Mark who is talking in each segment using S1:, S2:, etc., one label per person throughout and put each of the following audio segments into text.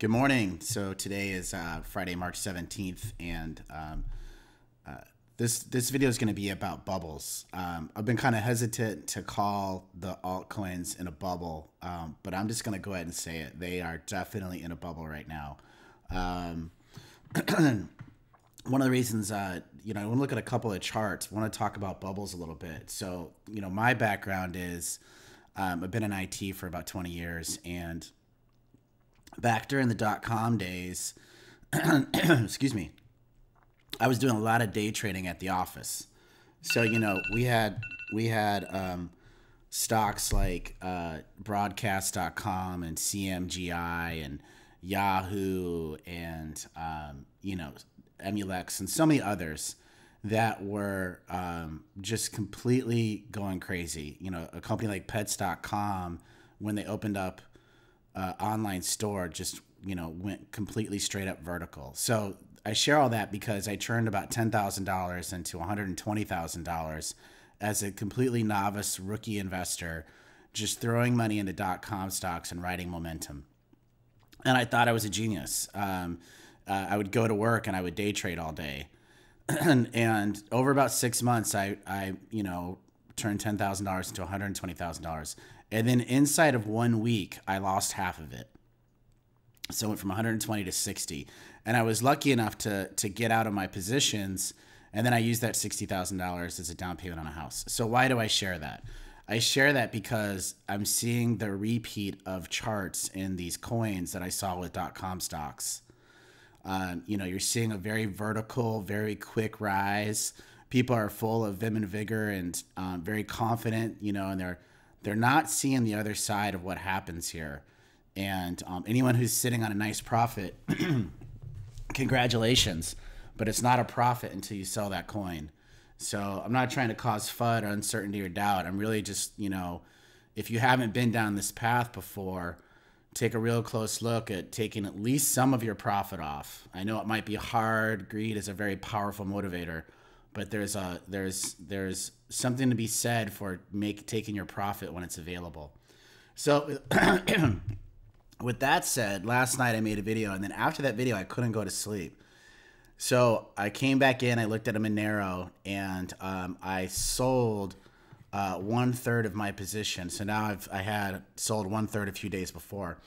S1: Good morning. So today is Friday, March 17th, and this video is going to be about bubbles. I've been kind of hesitant to call the altcoins in a bubble, but I'm just going to go ahead and say it. They are definitely in a bubble right now. One of the reasons, I want to look at a couple of charts. I want to talk about bubbles a little bit. So, my background is I've been in IT for about 20 years, and back during the dot-com days, excuse me, I was doing a lot of day trading at the office. So, we had stocks like broadcast.com and CMGI and Yahoo and, Emulex and so many others that were just completely going crazy. A company like pets.com, when they opened up online store, just went completely straight up vertical. So I share all that because I turned about $10,000 into $120,000 as a completely novice rookie investor, just throwing money into .com stocks and riding momentum. And I thought I was a genius. I would go to work and I would day trade all day, and over about 6 months, I turned $10,000 into $120,000. And then inside of 1 week, I lost half of it. So it went from 120 to 60. And I was lucky enough to get out of my positions. And then I used that $60,000 as a down payment on a house. So why do I share that? I share that because I'm seeing the repeat of charts in these coins that I saw with .com stocks. You're seeing a very vertical, very quick rise. People are full of vim and vigor and very confident, and they're not seeing the other side of what happens here. And anyone who's sitting on a nice profit, congratulations, but it's not a profit until you sell that coin. So I'm not trying to cause FUD or uncertainty or doubt. I'm really just, if you haven't been down this path before, take a real close look at taking at least some of your profit off. I know it might be hard. Greed is a very powerful motivator, but there's something to be said for taking your profit when it's available. So with that said, last night I made a video, and then after that video I couldn't go to sleep. So I came back in, I looked at a Monero, and I sold 1/3 of my position. So now I had sold 1/3 a few days before.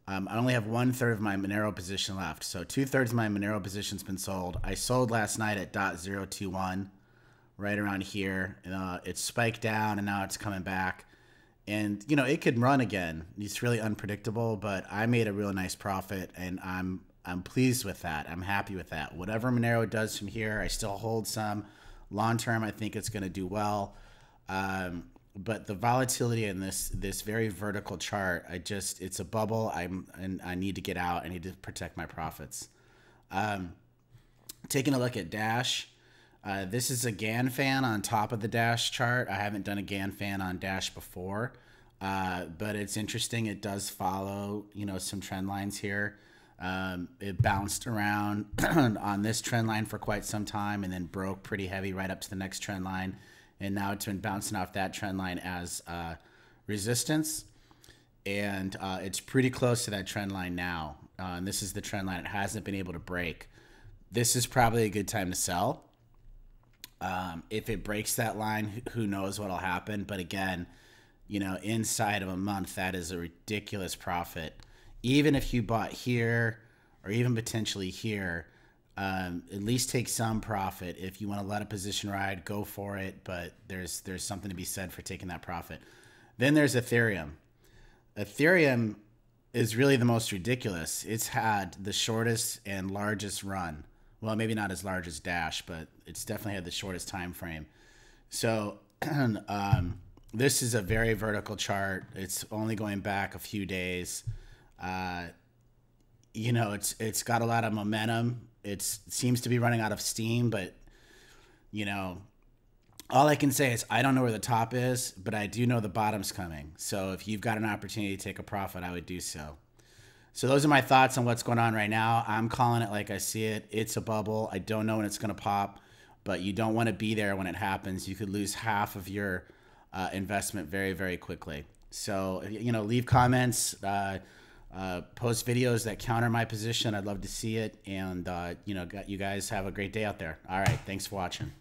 S1: I only have 1/3 of my Monero position left. So 2/3 of my Monero position's been sold. I sold last night at .021, right around here. It spiked down and now it's coming back. And it could run again. It's really unpredictable, but I made a real nice profit, and I'm pleased with that. I'm happy with that. Whatever Monero does from here, I still hold some. Long term, I think it's going to do well. But the volatility in this very vertical chart, it's a bubble. And I need to get out. I need to protect my profits. Taking a look at Dash, this is a GAN fan on top of the Dash chart. I haven't done a GAN fan on Dash before, but it's interesting. It does follow, some trend lines here. It bounced around on this trend line for quite some time and then broke pretty heavy right up to the next trend line. And now it's been bouncing off that trend line as resistance. And it's pretty close to that trend line now. And this is the trend line it hasn't been able to break. This is probably a good time to sell. If it breaks that line, who knows what'll happen. But again, inside of a month, that is a ridiculous profit. Even if you bought here or even potentially here, at least take some profit. If you want to let a position ride, go for it. But there's something to be said for taking that profit. Then there's Ethereum. Ethereum is really the most ridiculous. It's had the shortest and largest run. Well, maybe not as large as Dash, but it's definitely had the shortest time frame. So this is a very vertical chart. It's only going back a few days. It's got a lot of momentum. It seems to be running out of steam, but all I can say is I don't know where the top is, but I do know the bottom's coming. So if you've got an opportunity to take a profit, I would do so. So those are my thoughts on what's going on right now. I'm calling it like I see it. It's a bubble. I don't know when it's going to pop, but you don't want to be there when it happens. You could lose half of your investment very, very quickly. So, leave comments. post videos that counter my position. I'd love to see it. And, you know, you guys have a great day out there. All right. Thanks for watching.